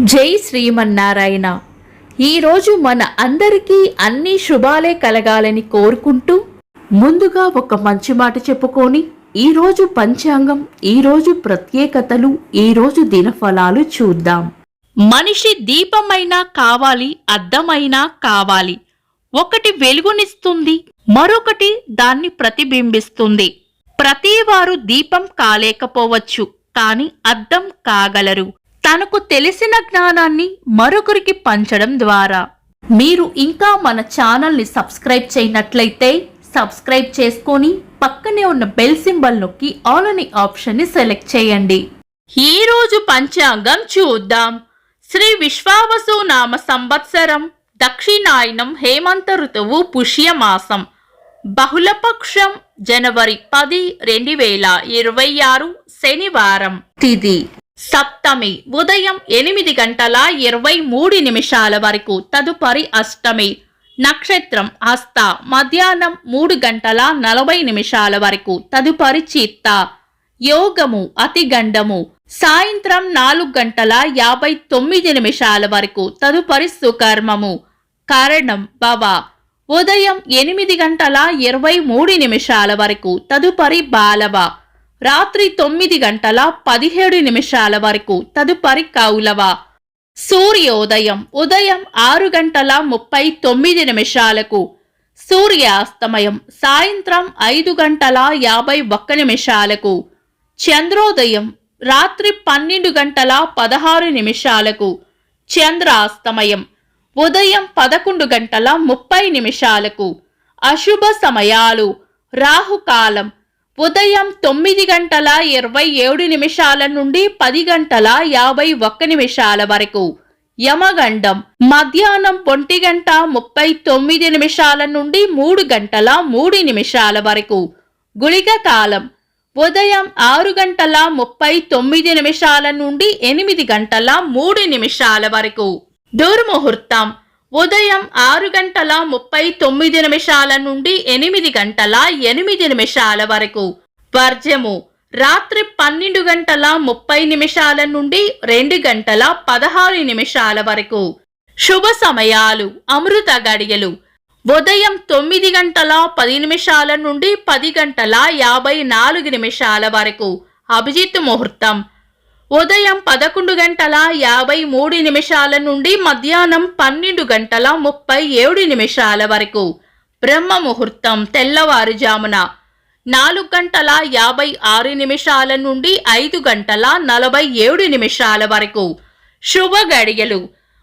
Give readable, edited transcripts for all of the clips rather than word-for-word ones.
జై శ్రీమన్నారాయణ. ఈరోజు మన అందరికీ అన్ని శుభాలే కలగాలని కోరుకుంటూ ముందుగా ఒక మంచి మాట చెప్పుకొని ఈరోజు పంచాంగం, ఈరోజు ప్రత్యేకతలు, ఈరోజు దినఫలాలు చూద్దాం. మనిషి దీపమైనా కావాలి, అద్దమైనా కావాలి. ఒకటి వెలుగునిస్తుంది, మరొకటి దాన్ని ప్రతిబింబిస్తుంది. ప్రతివారు దీపం కాలేకపోవచ్చు, కాని అద్దం కాగలరు. తనకు తెలిసిన జ్ఞానాన్ని మరొకరికి పంచడం ద్వారా. మీరు ఇంకా మన ఛానల్ని సబ్స్క్రైబ్ చేయనట్లయితే సబ్స్క్రైబ్ చేసుకొని పక్కనే ఉన్న బెల్ సింబల్ నొక్కి ఆల్ అనే ఆప్షన్ని సెలెక్ట్ చేయండి. ఈ రోజు పంచాంగం చూద్దాం. శ్రీ విశ్వావసు నామ సంవత్సరం, దక్షిణాయనం, హేమంత ఋతువు, పుష్యమాసం, బహుళపక్షం, జనవరి 10, 2026, శనివారం. తిథి సప్తమి ఉదయం 8:23 వరకు, తదుపరి అష్టమి. నక్షత్రం హస్త మధ్యాహ్నం 3:40 వరకు, తదుపరి చిత్త. యోగము అతిగండము సాయంత్రం 4:59 వరకు, తదుపరి సుకర్మము. కరణం భవ ఉదయం 8:23 వరకు, తదుపరి బాలవ. రాత్రి 9:17 వరకు, తదుపరి కౌలవ. సూర్యోదయం ఉదయం 6:39, సూర్యాస్తమయం సాయంత్రం 5:51. చంద్రోదయం రాత్రి 12:16, చంద్రాస్తమయం ఉదయం 11:30. అశుభ సమయాలు. రాహుకాలం ఉదయం 9:27 నుండి 10:51 వరకు. యమగండం మధ్యాహ్నం 1:39 నుండి 3:03 వరకు. గుళిక కాలం ఉదయం 6:39 నుండి 8:03 వరకు. దుర్ముహూర్తం ఉదయం 6:39 నుండి 8:08 వరకు. వర్జము రాత్రి 12:30 నుండి 2:16 వరకు. శుభ సమయాలు. అమృత గడియలు ఉదయం 9:10 నుండి 10:54 వరకు. అభిజిత్ ముహూర్తం ఉదయం 11:53 నుండి మధ్యాహ్నం 12:37 వరకు. బ్రహ్మ ముహూర్తం తెల్లవారుజామున 4:56 నుండి 5:47 వరకు. శుభ గడియలు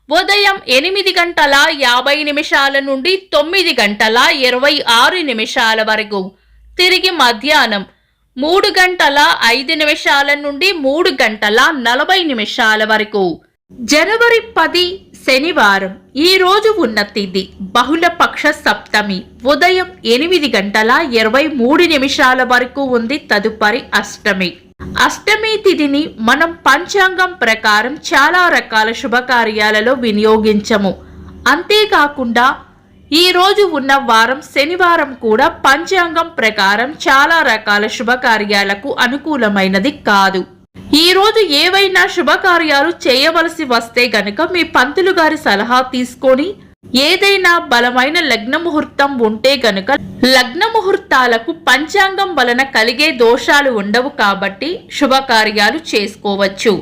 ఉదయం 8:50 నుండి 9:26 వరకు. తిరిగి మధ్యాహ్నం 3:05 నుండి 3:40 వరకు. జనవరి 10, శనివారం. ఈ రోజు ఉన్న తిథి బహుళపక్ష సప్తమి ఉదయం 8:23 వరకు ఉంది, తదుపరి అష్టమి. అష్టమి తిథిని మనం పంచాంగం ప్రకారం చాలా రకాల శుభకార్యాలలో వినియోగించము. అంతేకాకుండా ఈ రోజు ఉన్న వారం శనివారం కూడా పంచాంగం ప్రకారం చాలా రకాల శుభకార్యాలకు అనుకూలమైనది కాదు. ఈ రోజు ఏవైనా శుభకార్యాలు చేయవలసి వస్తే గనుక మీ పంతులు గారి సలహా తీసుకొని, ఏదైనా బలమైన లగ్న ముహూర్తం ఉంటే గనుక లగ్న ముహూర్తాలకు పంచాంగం వలన కలిగే దోషాలు ఉండవు కాబట్టి శుభకార్యాలు చేసుకోవచ్చు.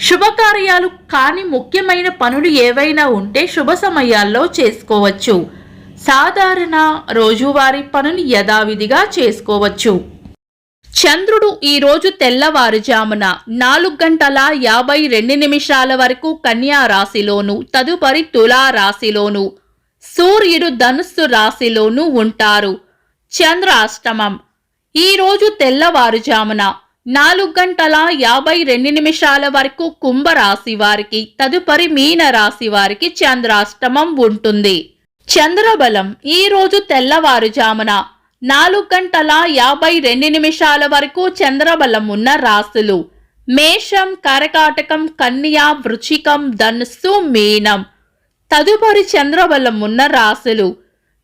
శుభకార్యాలు కాని ముఖ్యమైన పనులు ఏవైనా ఉంటే శుభ సమయాల్లో చేసుకోవచ్చు. సాధారణ రోజువారీ పనులు యథావిధిగా చేసుకోవచ్చు. చంద్రుడు ఈ రోజు తెల్లవారుజామున 4:52 వరకు కన్యా రాశిలోను, తదుపరి తులా రాశిలోను, సూర్యుడు ధనుస్సు రాశిలోను ఉంటారు. చంద్రాష్టమం ఈ రోజు తెల్లవారుజామున 4:52 వరకు కుంభరాశి వారికి, తదుపరి మీన రాశి వారికి చంద్రాష్టమం ఉంటుంది. చంద్రబలం ఈ రోజు తెల్లవారుజామున 4:52 వరకు చంద్రబలం ఉన్న రాశులు మేషం, కర్కాటకం, కన్యా, వృశ్చికం, ధనుస్సు, మీనం. తదుపరి చంద్రబలం ఉన్న రాశులు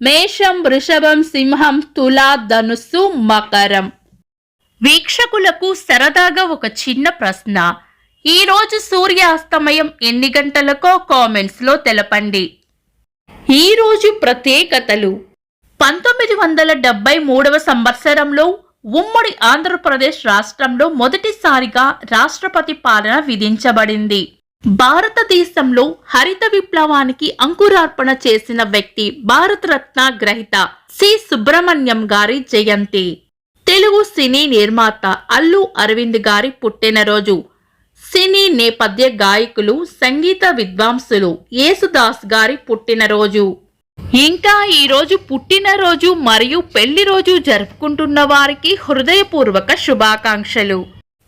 మేషం, వృషభం, సింహం, తులా, ధనుస్సు, మకరం. వీక్షకులకు సరదాగా ఒక చిన్న ప్రశ్న. ఈ రోజు సూర్యాస్తమయం ఎన్ని గంటలకో కామెంట్స్ లో తెలపండి. ఈ రోజు ప్రత్యేకతలు. 1973వ సంవత్సరంలో ఉమ్మడి ఆంధ్రప్రదేశ్ రాష్ట్రంలో మొదటిసారిగా రాష్ట్రపతి పాలన విధించబడింది. భారతదేశంలో హరిత విప్లవానికి అంకురార్పణ చేసిన వ్యక్తి భారతరత్న గ్రహీత సి సుబ్రహ్మణ్యం గారి జయంతి. తెలుగు సినీ నిర్మాత అల్లు అరవింద్ గారి పుట్టినరోజు. సినీ నేపథ్య గాయకులు, సంగీత విద్వాంసులు యేసుదాస్ గారి పుట్టినరోజు. ఇంకా ఈరోజు పుట్టినరోజు మరియు పెళ్లి రోజు జరుపుకుంటున్న వారికి హృదయపూర్వక శుభాకాంక్షలు.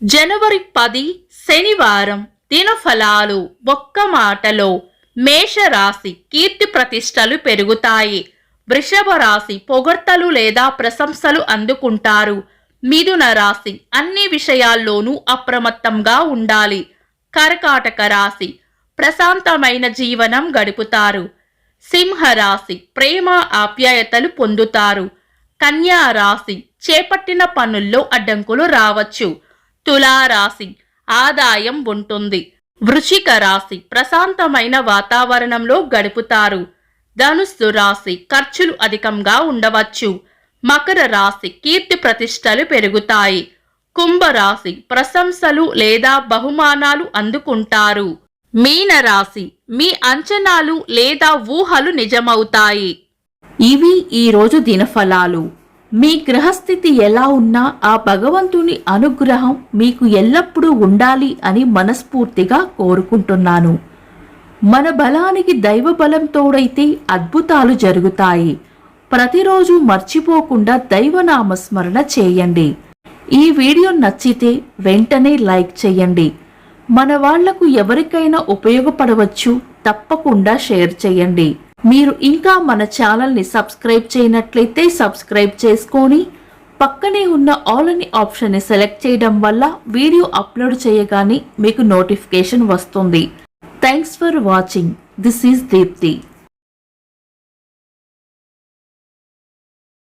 జనవరి 10 శనివారం. దినఫలాలు. ఒక్క మాటలో మేషరాశి కీర్తి ప్రతిష్టలు పెరుగుతాయి. వృషభ రాశి పొగడ్తలు లేదా ప్రశంసలు అందుకుంటారు. మిథున రాశి అన్ని విషయాల్లోనూ అప్రమత్తంగా ఉండాలి. కర్కాటక రాశి ప్రశాంతమైన జీవనం గడుపుతారు. సింహరాశి ప్రేమ ఆప్యాయతలు పొందుతారు. కన్యా రాశి చేపట్టిన పనుల్లో అడ్డంకులు రావచ్చు. తులారాశి ఆదాయం ఉంటుంది. వృశ్చిక రాశి ప్రశాంతమైన వాతావరణంలో గడుపుతారు. ధనుస్సు రాశి ఖర్చులు అధికంగా ఉండవచ్చు. మకర రాశి కీర్తి ప్రతిష్టలు పెరుగుతాయి. కుంభరాశి ప్రశంసలు లేదా బహుమానాలు అందుకుంటారు. మీనరాశి మీ అంచనాలు లేదా ఊహలు నిజమవుతాయి. ఇవి ఈరోజు దినఫలాలు. మీ గ్రహస్థితి ఎలా ఉన్నా ఆ భగవంతుని అనుగ్రహం మీకు ఎల్లప్పుడూ ఉండాలి అని మనస్ఫూర్తిగా కోరుకుంటున్నాను. మన బలానికి దైవ బలం తోడైతే అద్భుతాలు జరుగుతాయి. ప్రతిరోజు మర్చిపోకుండా దైవనామస్మరణ చేయండి. ఈ వీడియో నచ్చితే వెంటనే లైక్ చేయండి. మన వాళ్లకు ఎవరికైనా ఉపయోగపడవచ్చు. తప్పకుండా షేర్ చేయండి. మీరు ఇంకా మన ఛానల్ని సబ్స్క్రైబ్ చేయనట్లయితే సబ్స్క్రైబ్ చేసుకొని పక్కనే ఉన్న ఆల్ అని ఆప్షన్ని సెలెక్ట్ చేయడం వల్ల వీడియో అప్లోడ్ చేయగానే మీకు నోటిఫికేషన్ వస్తుంది. Thanks for watching. This is Deepti.